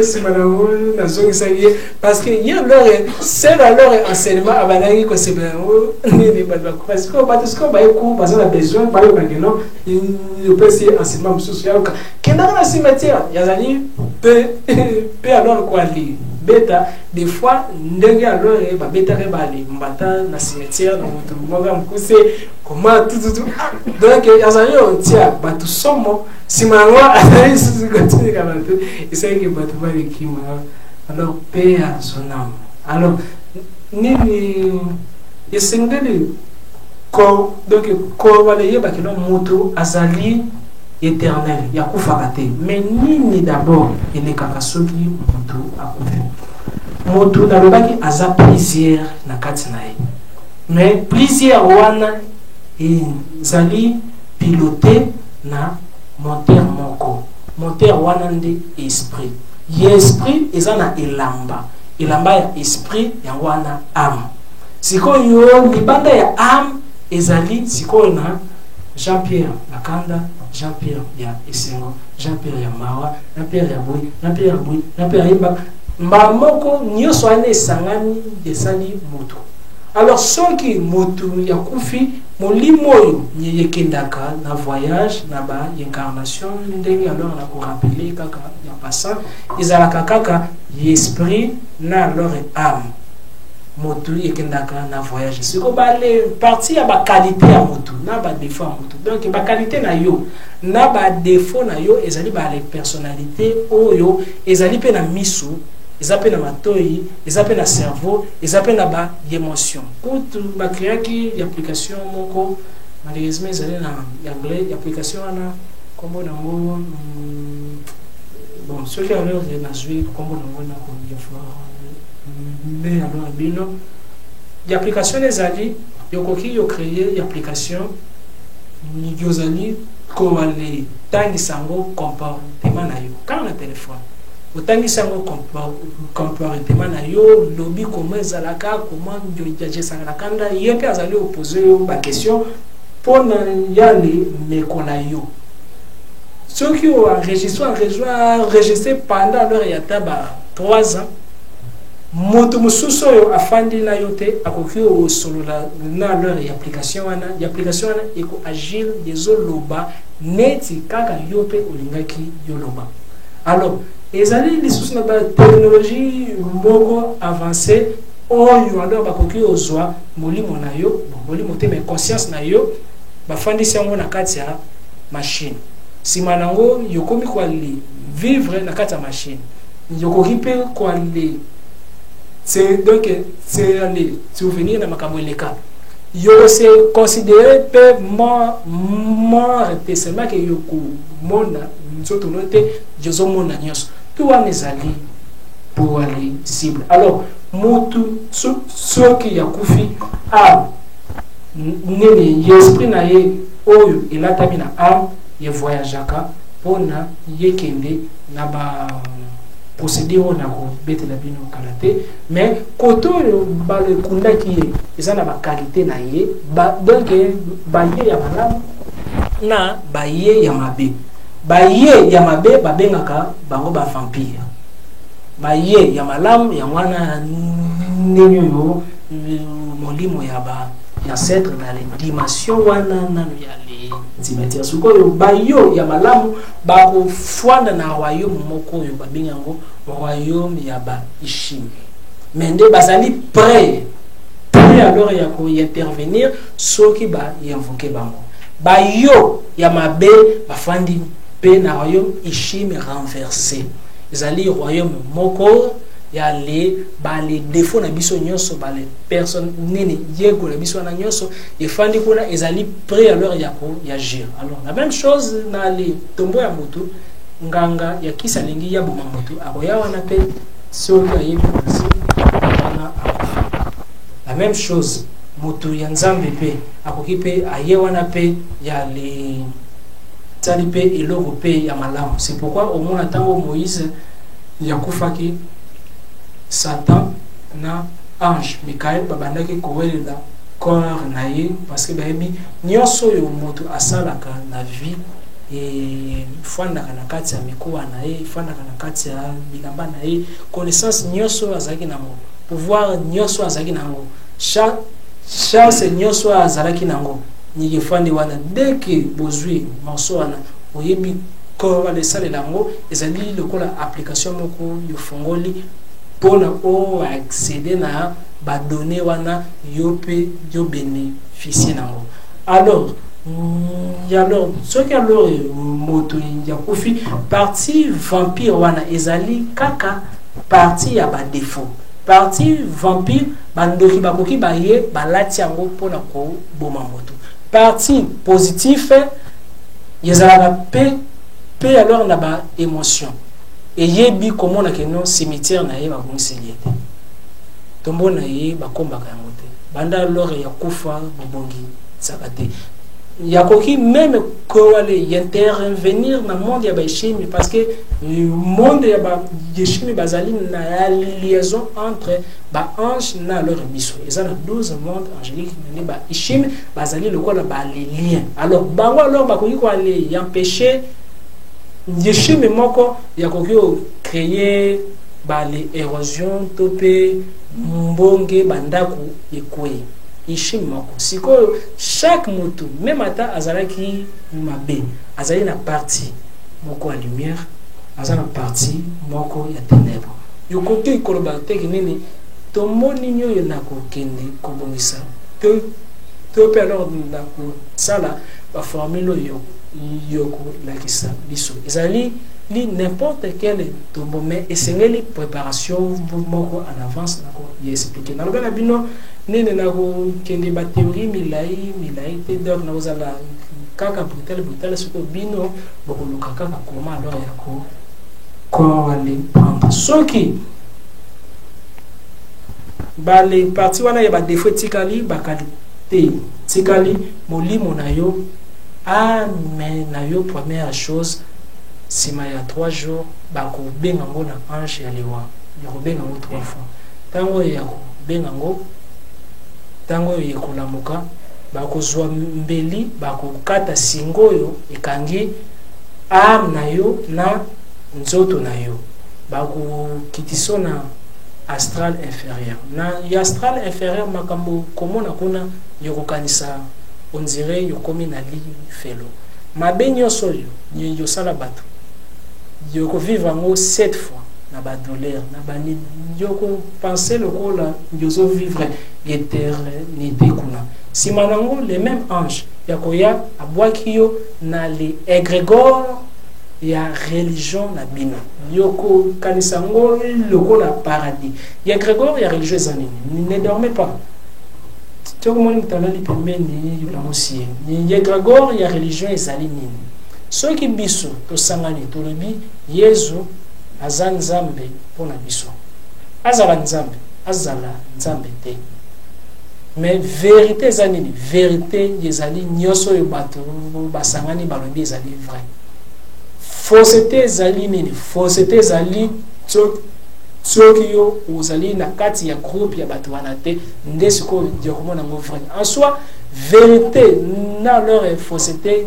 si madame nazo isaye parce que y a leur c'est leur enseignement abanagi ko c'est bien ni parce que parce que ba eku parce que la besoin ba yo non il peut essayer enseignement social kenda na cimetière yazali peut alors quoi li beta des fois ndenge alors ba beta ke bali mbata na cimetière na moto moga mkuse comment tout donc yazali on tia ba tout somo simangwa asi continue comme tout et c'est que ba tout va kima alors paix à son âme alors nini esengeli ko donc ko wala yeba ke no moto azali éternel ya kufaka te mais nini d'abord il est kakasoki moto akufa moto nalobaki aza plaisir na kati na ye mais plaisir wana ezali piloté na moteur wana nde esprit esprit eza na elamba ya esprit ya wana âme sikoyo libanda ya âme ezali sikoyo na Jean-Pierre Nakanda, Jean-Pierre ya Esengo, Jean-Pierre ya Mawa, Jean-Pierre ya Boy, Jean-Pierre ya Boy, Jean-Pierre ya Imba. Mbamoko nyoso ane sangani desali moto. Alors soki moto ya kufi molimo oyo nyekendaka na voyage na ba incarnation ndenge alors na ko rappeler kaka ya passant izalaka kaka esprit na leur âme. Moto yekendaka na voyage siko bale partie ya ba qualité ya moto na ba défaut ya moto donc ba qualité na yo na ba défaut na yo ezali ba les personnalité oyo ezali pe na miso ezali na matoi ezali na cerveau ezali na ba émotion kutu ba créaki application moko malheureusement ezali na anglais application na kombo na ngo bon ce qui alors na jouer kombo na ngo na ko mais alors bino l'application les ali yokoki yo créer l'application ni yozali ko ale tangi sango comportement na yo quand le téléphone otangi sango comportement na yo lobby comment ezalaka comment yo sangala kanda yepe azali opposer yo ba question pour na yali mekola yo ceux qui ont enregistré pendant leur yataba 3 ans moto mususo yo afandi na yote akoki o solo na leur application wana eko agile dezoloba neti kaka yope olingaki yoloba alors ezali lisusu na ba technologie moko avancée oyo alors bakoki ozwa molimo na yo molimo te mais conscience na yo bafandi sango na kati ya machine sima nango yokomi kwa li vivre na kati ya machine yokoki pe kwa li c'est donc c'est les souvenirs de makamoleka yo se considérer peu mort seulement que yo ko mona nzoto note jozo mona nyos tout en ezali pour aller cible alors mutu soki ya kufi a nene esprit na ye oyo elatami na âme ye voyageaka pona yekende na ba procédé on a bête la bino kalaté mais koto bale kunda ki eza na ba qualité na ye ba donc ba ye ya malamu na ba ye ya mabe ba bengaka bango ba vampire ba ye ya malamu ya mwana nenyo yo molimo ya ba ya ancêtre na les dimensions wana na ya les cimetières suko yo ba yo ya malamu ba ko fwanda na royaume moko yo ba bingango royaume ya ba ishimi mende bazali prêt alors ya ko intervenir soki ba invoquer bango ba yo ya mabe ba fandi pe na royaume ishimi renversé ezali royaume moko ya les défauts na biso nyonso ba les personnes nini yego na biso na nyonso et fandi kuna ezali prêt alors ya agir. Alors la même chose na les tombo ya moto nganga ya kisa lingi ya boma moto akoya wana pe soki ayebi kasi wana akufa. La même chose moto ya nzambe pe akoki pe aye wana pe ya les tali pe eloko pe ya malamu. C'est pourquoi au moins tango Moïse yakufaki Satan na ange Michael babandaki kowelela corps na ye parce que bayebi nyonso yo moto asalaka na vie et fandaka na kati ya mikoa na ye fandaka na kati ya bilamba na ye connaissance nyonso azalaki nango pouvoir nyonso azalaki nango chance nyonso azalaki nango ni fandi wana dès que bozwi morceau wana oyebi ko wale sale lango ezali lokola application moko yo fongoli pona o accéder na ba données wana yo pe yo bénéficier nango. Alors ce qui alors moto ya kofi partie vampire wana ezali kaka partie ya ba défaut partie vampire bandoki bakoki baye balati yango pona ko boma moto. Partie positive yezala pe alors na ba émotion et yebi comment na keno cimetière na ye ba bonseliete tombo na ye ba komba ka yango te banda alors ya kufa bobongi sakate yakoki même ko aller intervenir na monde ya ba chimie parce que le monde ya ba chimie bazali na liaison entre ba ange na leur biso ezana 12 mondes angéliques ne ba chimie bazali lokola ba les liens. Alors bango alors ba koki ko aller empêcher yeshime moko yakoki créer ba les érosion topé mbonge bandako ekwe yeshime moko siko chaque moto même ata azalaki mabe azali na partie moko ya lumière azana partie moko ya ténèbres yokoki ikoloba teki nini tomoni nyoyo na kokende kobongisa to pe alors na ko sala ba formule yoko lakisa biso ezali li n'importe quel tombo mais esengeli préparation moko en avance na ko expliquer na lobela bino nene na ko kende ba théorie milai te donc na ozala kaka brutal ce que bino boko luka kaka comment alors ya ko aller prendre soki ba les parties wana ya ba défaut tikali ba qualité tikali molimo na yo amen na yo. Première chose sima ya 3 jours ba ko benga ngo na ange ya lewa ya ko benga ngo 3 fois tango ya ko benga ngo tango ya ko lamuka ba ko zwa mbeli ba ko kata singoyo ekangi am na yo na nzoto na yo ba ko kitisona astral inférieur na ya astral inférieur makambo komona kuna yoko kanisa on dirait yokomi na li felo mabe nyonso yo sala bato yoko vivre ngo 7 fois na ba douleur na ba ni yoko penser le kola yozo vivre l'éternité kuna sima nango les mêmes anges yakoya abwaki yo na les égrégores ya religion na bino yoko kanisa ngo lokola paradis ya égrégore ya religieux zanini ne dormez pas tout le monde talali pembeni la mosie ni égrégore ya religion ezali nini soki biso to sangani to lobi Yesu azan nzambe pona biso azala nzambe te mais vérité zanini vérité ezali nyoso yo bato basangani balobi ezali vrai fausseté ezali nini fausseté ezali soki yo ozali na kati ya groupe ya bato wana te nde siko diakomona ngo vrai en soi vérité na leur fausseté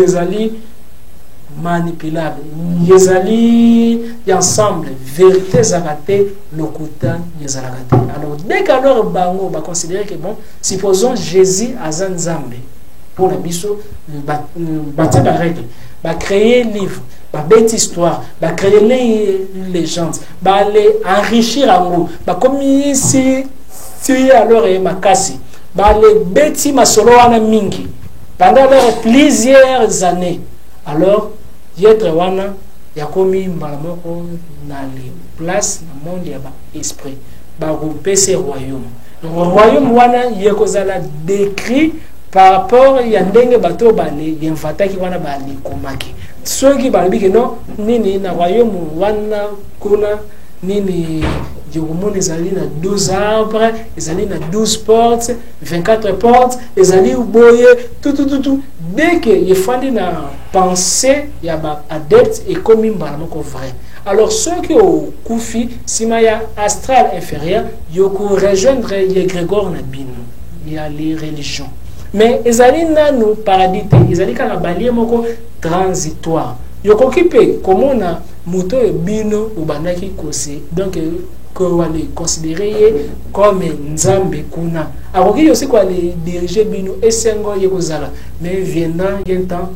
ezali manipulable ezali ensemble vérité zakate lokuta ezalakate. Alors dès qu'alors bango ba considérer que bon supposons Jésus azan nzambe pour la biso ba règle ba créer livre ba bête histoire ba créer les légendes ba les enrichir en ba comme si alors et makasi ba les bêti masolo wana mingi pendant plusieurs années. Alors yetre wana yakomi mbala moko na place na monde ya ba esprit ba rompese royaume royaume wana yekozala décrit par rapport ya ndenge bato bale yenvataki wana bale komaki soki balobi ke non nini na royaume wana kuna nini Diogomon ezali na 12 arbres, ezali na 12 portes, 24 portes, ezali boye, tout. Dès que il faut na penser ya ba adepte et comme mbalamoko vrai. Alors ceux qui ont koufi simaya astral inférieur, yoko rejoindre les Grégor na bino, il y a les religions. Mais ezali na no paradis, ezali ka balier moko transitoire. Yoko kipe comment na moto bino ubandaki kose. Donc que wale considérer comme nzambe kuna akoki aussi quoi les diriger bino esengo yekozala mais viendant un temps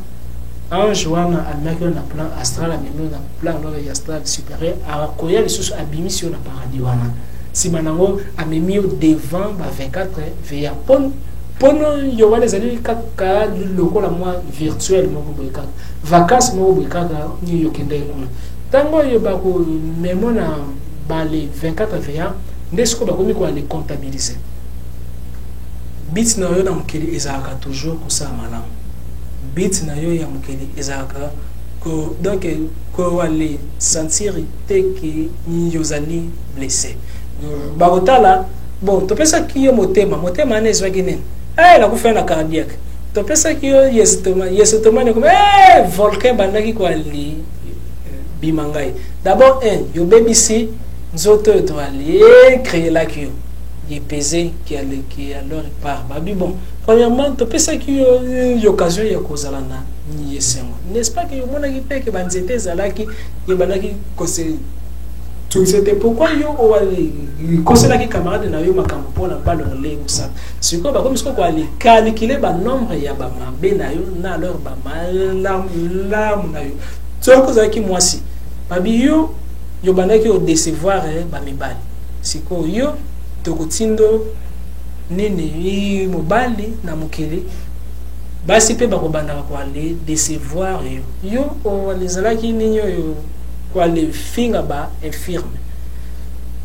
ange wana amaki na plan astral amemi na plan astral supérieur akoya lisusu abimi sur na paradis wana sima nango amemi devant ba 24 veya pono yo wana ezali kaka lokola moi virtuel moko boye kaka vacances moko boye kaka ni yokende kuna tango yo bako memo na les 24 veillants, n'est-ce qu'on va les comptabiliser? Bit na yo na mukeli ezaka toujours pour ça malam. Bit na yo ya mukeli ezaka ko donc ko aller sentir que ni yozali blessé. Bagotala bon to pesa ki yo motema na ezwa ginen. La kufa na cardiaque. To pesa ki yo yesitoma ne comme volcan bandaki ko ali bimangai. D'abord yo BBC Zoto doit aller créer la queue. Il est pesé qui a leur part. Babi bon. Premièrement, tu peux ça qui occasion ya kozala na ni yesengo. N'est-ce pas que yo mona ki pe que banzete zalaki ye banaki kose tout c'était pourquoi yo o ali kosela ki camarade na yo makambo pona balo le musa. Siko ba comme ce ko ali calculer ba nombre ya ba mabe na yo na leur ba malam na yo. Tsoko zaki mwasi. Babi yo yo bandaki o décevoir ba mibali siko yo tokotindo nini mobali na mukeli basi pe ba ko bandaka ko aller décevoir yo o lezalaki ninyo yo ko aller finga ba infirme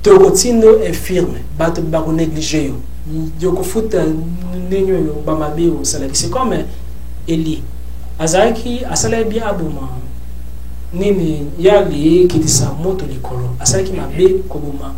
tokotindo infirme ba to ba ko négliger yo ko futa ninyo yo ba mabe o salaki c'est comme Eli azaki asala bien abuma nini yali kitisa moto likolo asaki mabe koboma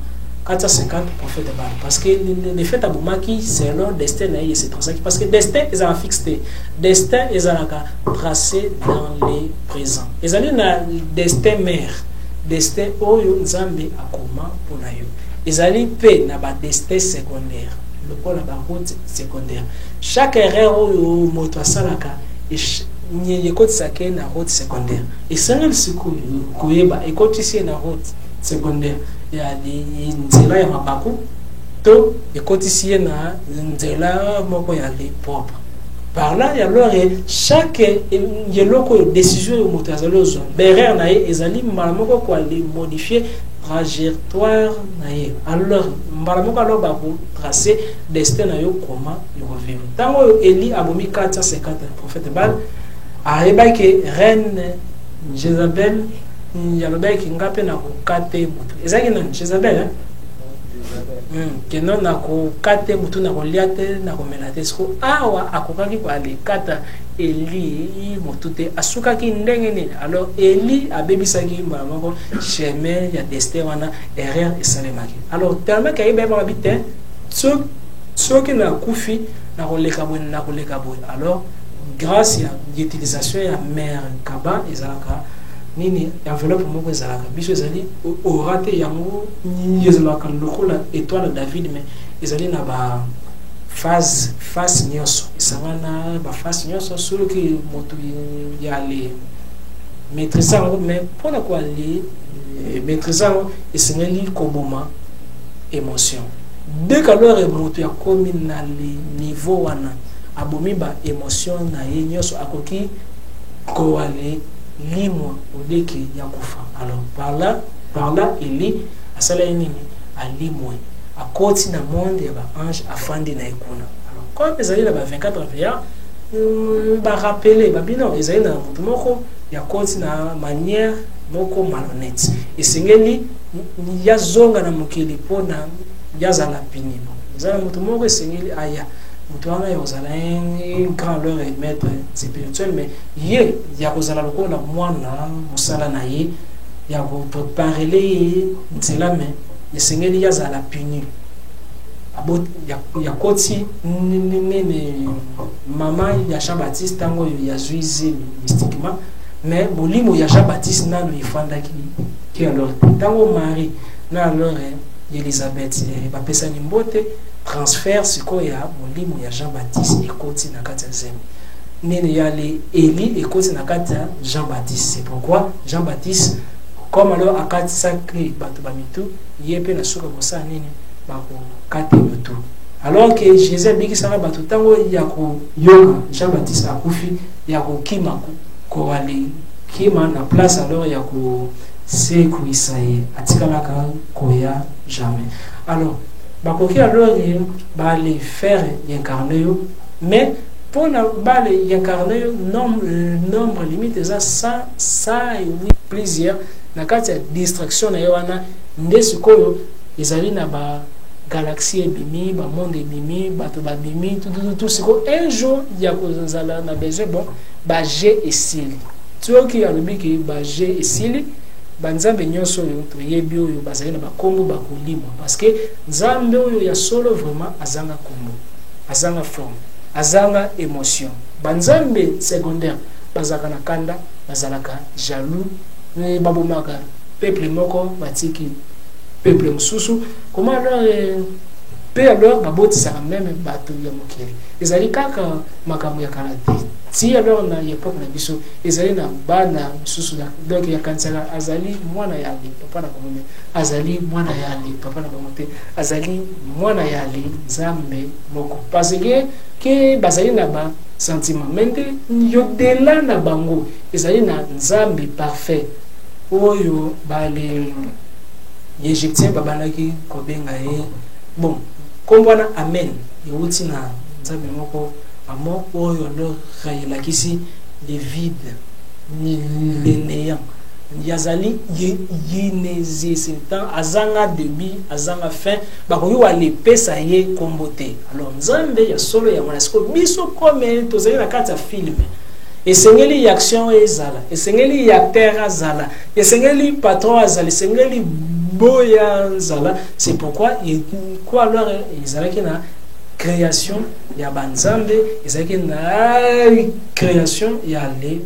450 prophètes bal parce que le fait abomaki c'est leur destin et c'est transaki parce que destin ils ont fixé destin ils ont tracé dans les présents ils ont na destin mère destin oyo nzambe akoma pona yo ils ont pe na ba destin secondaire le pôle ba route secondaire chaque erreur oyo moto asalaka n'y a na route secondaire et c'est le secours koyeba et ici na route secondaire il y a des nzela ya mabaku to et ici na nzela moko ya les propre par là il y a alors chaque yeloko décision au motazalozo berer na ezali malamoko ko aller modifier trajectoire na ye alors malamoko alors ba ko tracer destin na yo comment yo revivre tango Eli abomi 450 prophète bal arriba que reine Jézabel yalobaki ngape na ko kate mutu ezaki na Jézabel que non na ko kate mutu na ko liate na ko menate sko awa akokaki ko ale kata Eli motute asukaki ndenge nini alors Eli abebisaki mbamoko chemin ya destin wana erreur esalemaki alors tellement que ibe ba bité soki na kufi na ko leka boy alors grâce à l'utilisation de la mère Kaba ezalaka nini enveloppe moko ezalaka biso ezali o raté yango ni ezalaka lokola étoile David mais ezali na ba face nyonso esangana ba face nyonso solo ki moto ya le maîtriser mais pona ko ali maîtriser esengeli koboma émotion dès que alors moto ya komi na le niveau wana abomi ba émotion na ye nyonso akoki ko ale limwa odeki ya kufa alors par là Eli asala nini alimwe akoti na monde ya ba ange afandi na ekuna alors comme ezali na ba 24 veillants ba rappeler ba bino ezali na moto moko ya koti na manière moko malhonnête esengeli ya zonga na mokili pona ya zala pinibo zala mutu moko esengeli aya mutu wana ya kozala un grand leur et maître spirituel mais ye ya kozala lokola mwana mosala na ye ya kopreparele ye nzela me esengeli ya zala puni ya koti nene mama ya Jean Baptiste tango ya zuize mystiquement mais molimo ya Jean Baptiste nano ifandaki ki alors tango Marie na alors Elisabeth bapesa ni mbote transfert siko ya molimo ya Jean Baptiste ekoti na kati ya zemi nene yale Eli ekoti na kati ya Jean Baptiste. C'est pourquoi Jean Baptiste comme alors akati sacré bato bamitu yepe na suka kosa nini bako kate mutu alors que Jésus biki sanga bato tango ya ko yoga Jean Baptiste akufi ya ko kima ko wali kima na place alors ya ko seku isaye atikalaka koya jamais. Alors bakoki alors ba les faire incarner mais pour na ba les incarner nombre limite ça 100 et oui plusieurs na kati ya distraction na yoana ndesi koyo ezali na ba galaxie ebimi ba monde ebimi bato babimi tout siko un jour ya kozala na besoin bon ba G esili tuoki alobiki ba G esili banzambe nyonso oyo toyebi oyo bazali na bakombo bakolimwa parce que nzambe oyo ya solo vraiment azanga kombo azanga forme azanga émotion banzambe secondaire bazaka na kanda bazalaka jaloux ne babomaka peuple moko batiki peuple mususu comment alors pe alors babotisaka même bato ya mokili ezali kaka makambo ya karate ti alors na époque na biso ezali na bana mususu donc ya kansala azali mwana yali papa na komome azali mwana yali papa na komote azali mwana yali zambe moko parce que bazali na ba sentiment mente yodela na bango ezali na nzambe parfait oyo bale Égyptien babanaki kobenga ye bon kombwana amen yeuti na nzambe moko amo oyo ndo rayelakisi le vide ni le néant yazali yinexistant azanga début azanga fin bakoki wale pesa ye kombote. Alors nzambe ya solo ya mwana siko biso comme tozali na kati ya film esengeli ya action ezala esengeli ya acteur azala esengeli patron azala esengeli boya nzala. C'est pourquoi quoi alors ezalaki na création ya banzambe ezalaki na création ya les